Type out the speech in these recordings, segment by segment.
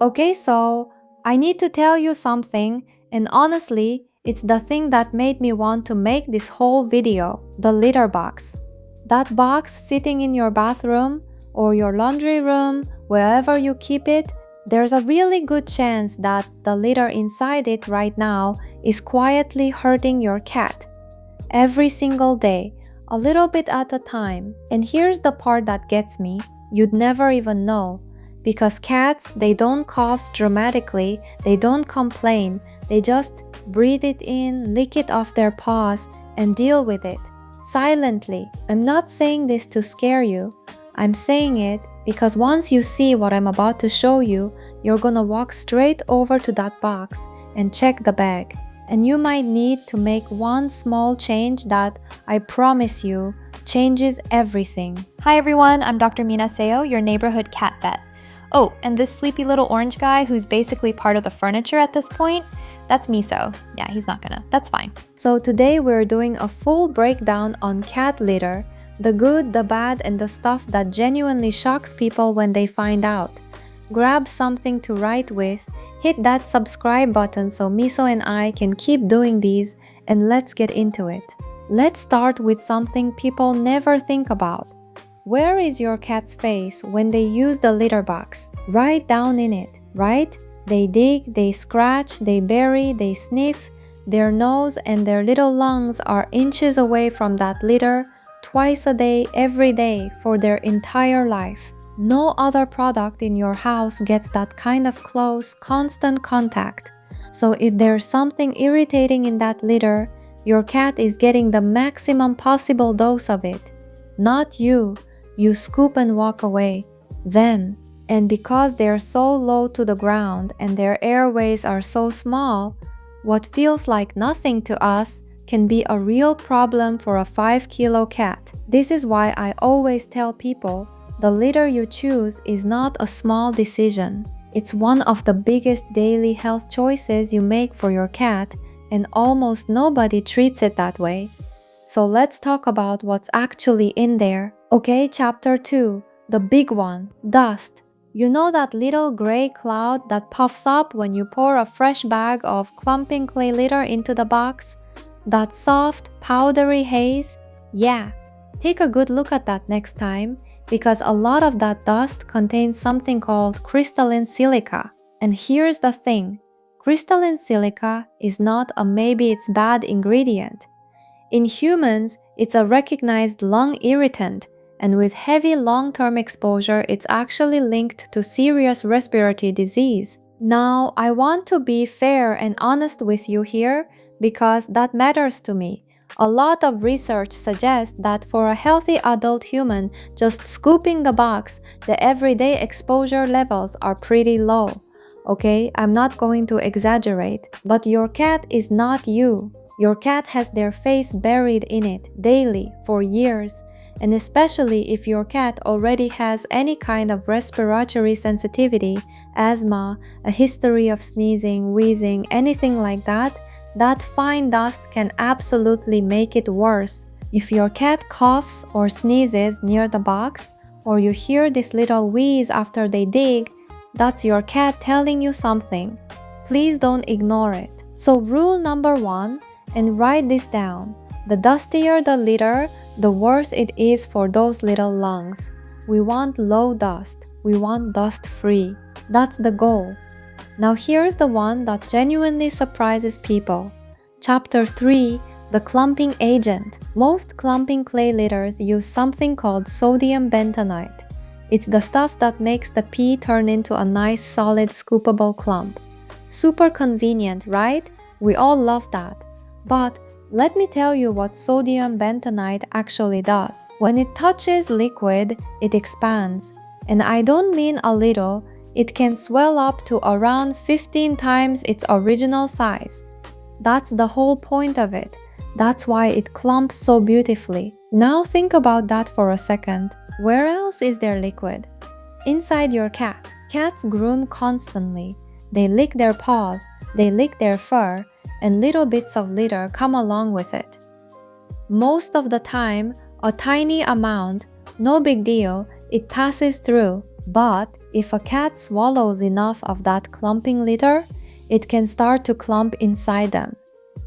Okay, so I need to tell you something, and honestly, it's the thing that made me want to make this whole video, the litter box. That box sitting in your bathroom or your laundry room, wherever you keep it, there's a really good chance that the litter inside it right now is quietly hurting your cat. Every single day, a little bit at a time. And here's the part that gets me. You'd never even know. Because cats, they don't cough dramatically, they don't complain, they just breathe it in, lick it off their paws, and deal with it. Silently. I'm not saying this to scare you. I'm saying it because once you see what I'm about to show you, you're gonna walk straight over to that box and check the bag. And you might need to make one small change that, I promise you, changes everything. Hi everyone, I'm Dr. Mina, your neighborhood cat vet. Oh, and this sleepy little orange guy who's basically part of the furniture at this point, that's Miso. Yeah, he's not gonna, that's fine. So today we're doing a full breakdown on cat litter, the good, the bad, and the stuff that genuinely shocks people when they find out. Grab something to write with, hit that subscribe button so Miso and I can keep doing these, and let's get into it. Let's start with something people never think about. Where is your cat's face when they use the litter box? Right down in it, right? They dig, they scratch, they bury, they sniff. Their nose and their little lungs are inches away from that litter twice a day, every day, for their entire life. No other product in your house gets that kind of close, constant contact. So if there's something irritating in that litter, your cat is getting the maximum possible dose of it. Not you. You scoop and walk away. Them. And because they're so low to the ground and their airways are so small, what feels like nothing to us can be a real problem for a 5-kilo cat. This is why I always tell people, the litter you choose is not a small decision. It's one of the biggest daily health choices you make for your cat, and almost nobody treats it that way. So let's talk about what's actually in there. Okay, chapter 2, the big one, dust. You know that little gray cloud that puffs up when you pour a fresh bag of clumping clay litter into the box? That soft, powdery haze? Yeah. Take a good look at that next time, because a lot of that dust contains something called crystalline silica. And here's the thing, crystalline silica is not a maybe it's bad ingredient. In humans, it's a recognized lung irritant, and with heavy long-term exposure, it's actually linked to serious respiratory disease. Now, I want to be fair and honest with you here because that matters to me. A lot of research suggests that for a healthy adult human, just scooping the box, the everyday exposure levels are pretty low. Okay, I'm not going to exaggerate, but your cat is not you. Your cat has their face buried in it daily for years, and especially if your cat already has any kind of respiratory sensitivity, asthma, a history of sneezing, wheezing, anything like that, that fine dust can absolutely make it worse. If your cat coughs or sneezes near the box, or you hear this little wheeze after they dig, that's your cat telling you something. Please don't ignore it. So rule number 1, and write this down. The dustier the litter, the worse it is for those little lungs. We want low dust. We want dust-free. That's the goal. Now here's the one that genuinely surprises people. Chapter 3, the clumping agent. Most clumping clay litters use something called sodium bentonite. It's the stuff that makes the pee turn into a nice solid scoopable clump. Super convenient, right? We all love that. But let me tell you what sodium bentonite actually does. When it touches liquid, it expands. And I don't mean a little, it can swell up to around 15 times its original size. That's the whole point of it. That's why it clumps so beautifully. Now think about that for a second. Where else is there liquid? Inside your cat. Cats groom constantly. They lick their paws, they lick their fur, and little bits of litter come along with it. Most of the time, a tiny amount, no big deal, it passes through. But if a cat swallows enough of that clumping litter, it can start to clump inside them,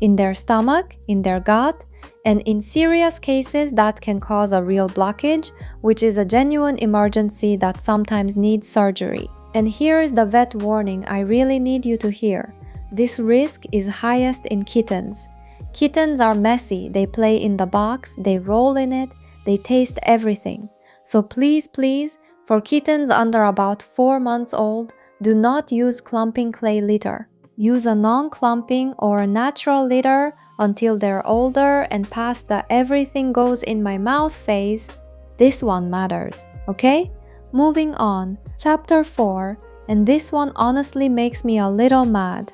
in their stomach, in their gut, and in serious cases that can cause a real blockage, which is a genuine emergency that sometimes needs surgery. And here's the vet warning I really need you to hear. This risk is highest in kittens. Kittens are messy, they play in the box, they roll in it, they taste everything. So please, for kittens under about 4 months old, do not use clumping clay litter. Use a non-clumping or a natural litter until they're older and past the everything goes in my mouth phase. This one matters, okay? Moving on, chapter 4, and this one honestly makes me a little mad.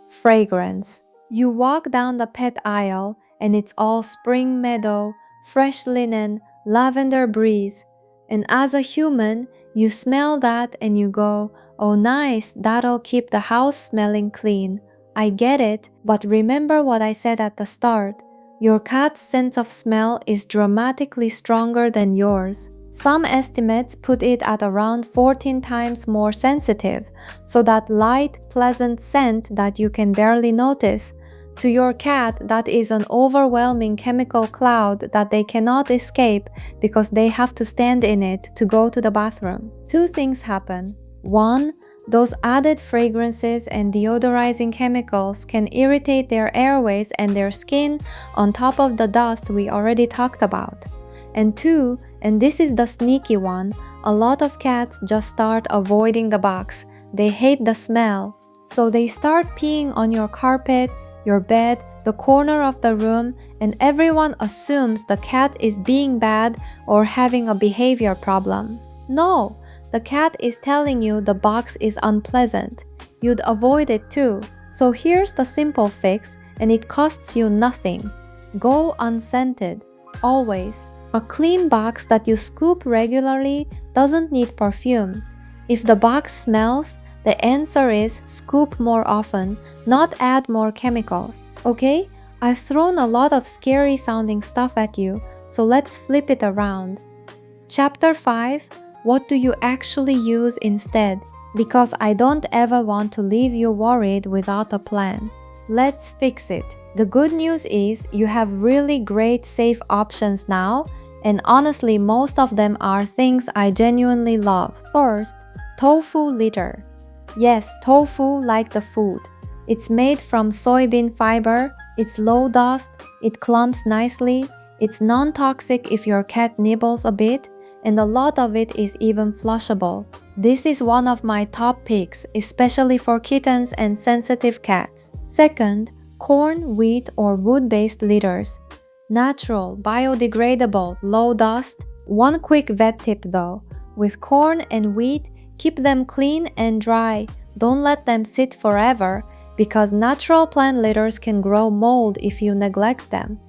Fragrance. You walk down the pet aisle and it's all spring meadow, fresh linen, lavender breeze. And as a human, you smell that and you go, oh nice, that'll keep the house smelling clean. I get it, but remember what I said at the start. Your cat's sense of smell is dramatically stronger than yours. Some estimates put it at around 14 times more sensitive, so that light, pleasant scent that you can barely notice, to your cat, that is an overwhelming chemical cloud that they cannot escape because they have to stand in it to go to the bathroom. 2 things happen. 1, those added fragrances and deodorizing chemicals can irritate their airways and their skin on top of the dust we already talked about. And 2, and this is the sneaky one, a lot of cats just start avoiding the box. They hate the smell. So they start peeing on your carpet, your bed, the corner of the room, and everyone assumes the cat is being bad or having a behavior problem. No, the cat is telling you the box is unpleasant. You'd avoid it too. So here's the simple fix, and it costs you nothing. Go unscented, always. A clean box that you scoop regularly doesn't need perfume. If the box smells, the answer is scoop more often, not add more chemicals, okay? I've thrown a lot of scary sounding stuff at you, so let's flip it around. Chapter 5, what do you actually use instead? Because I don't ever want to leave you worried without a plan. Let's fix it. The good news is you have really great safe options now, and honestly most of them are things I genuinely love. First, tofu litter. Yes, tofu like the food. It's made from soybean fiber, it's low dust, it clumps nicely, it's non-toxic if your cat nibbles a bit, and a lot of it is even flushable. This is one of my top picks, especially for kittens and sensitive cats. Second, corn, wheat, or wood-based litters. Natural, biodegradable, low dust. One quick vet tip though, with corn and wheat, keep them clean and dry. Don't let them sit forever because natural plant litters can grow mold if you neglect them.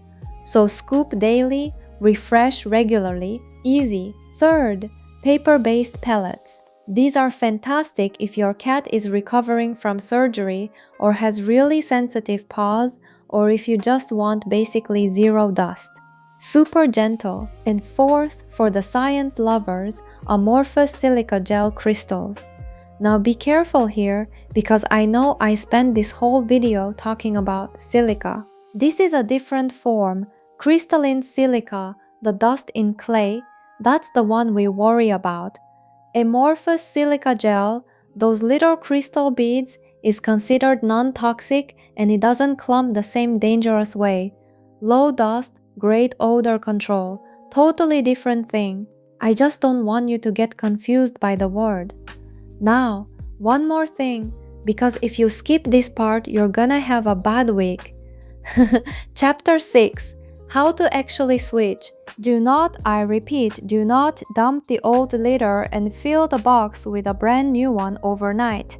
So scoop daily, refresh regularly, easy. Third, paper-based pellets. These are fantastic if your cat is recovering from surgery or has really sensitive paws, or if you just want basically zero dust. Super gentle. And fourth, for the science lovers, amorphous silica gel crystals. Now be careful here because I know I spent this whole video talking about silica. This is a different form, crystalline silica, the dust in clay. That's the one we worry about. Amorphous silica gel, those little crystal beads, is considered non-toxic and it doesn't clump the same dangerous way. Low dust, great odor control, totally different thing. I just don't want you to get confused by the word. Now, one more thing, because if you skip this part, you're gonna have a bad week. Chapter 6, how to actually switch. Do not, I repeat, do not dump the old litter and fill the box with a brand new one overnight.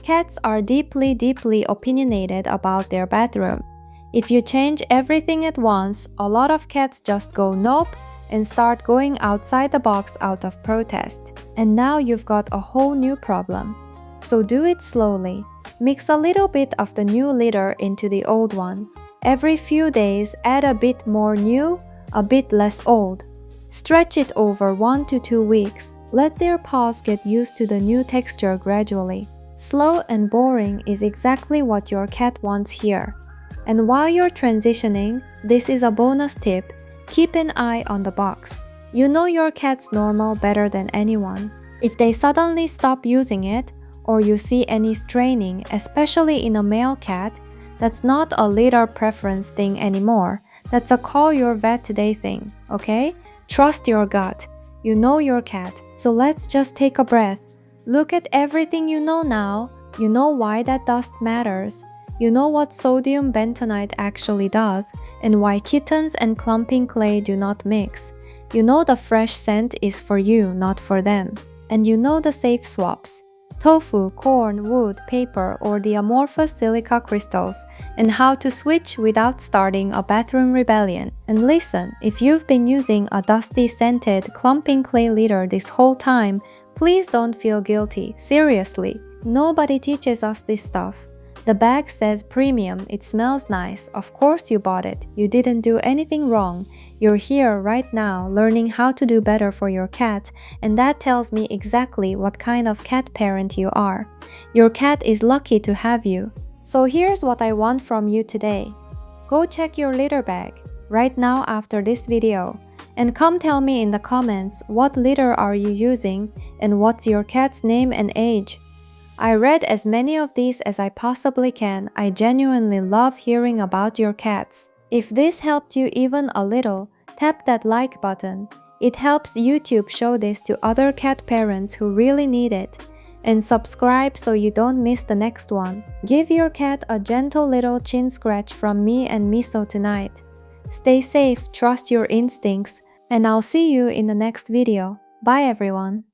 Cats are deeply opinionated about their bathroom. If you change everything at once, a lot of cats just go nope and start going outside the box out of protest. And now you've got a whole new problem. So do it slowly. Mix a little bit of the new litter into the old one. Every few days, add a bit more new, a bit less old. Stretch it over 1 to 2 weeks. Let their paws get used to the new texture gradually. Slow and boring is exactly what your cat wants here. And while you're transitioning, this is a bonus tip: keep an eye on the box. You know your cat's normal better than anyone. If they suddenly stop using it, or you see any straining, especially in a male cat, that's not a litter preference thing anymore. That's a call your vet today thing, okay? Trust your gut. You know your cat, so let's just take a breath. Look at everything you know now. You know why that dust matters. You know what sodium bentonite actually does, and why kittens and clumping clay do not mix. You know the fresh scent is for you, not for them. And you know the safe swaps: tofu, corn, wood, paper, or the amorphous silica crystals, and how to switch without starting a bathroom rebellion. And listen, if you've been using a dusty, scented, clumping clay litter this whole time, please don't feel guilty. Seriously, nobody teaches us this stuff. The bag says premium, it smells nice, of course you bought it. You didn't do anything wrong. You're here right now learning how to do better for your cat, and that tells me exactly what kind of cat parent you are. Your cat is lucky to have you. So here's what I want from you today. Go check your litter bag right now after this video, and come tell me in the comments what litter are you using and what's your cat's name and age. I read as many of these as I possibly can. I genuinely love hearing about your cats. If this helped you even a little, tap that like button. It helps YouTube show this to other cat parents who really need it. And subscribe so you don't miss the next one. Give your cat a gentle little chin scratch from me and Miso tonight. Stay safe, trust your instincts, and I'll see you in the next video. Bye everyone.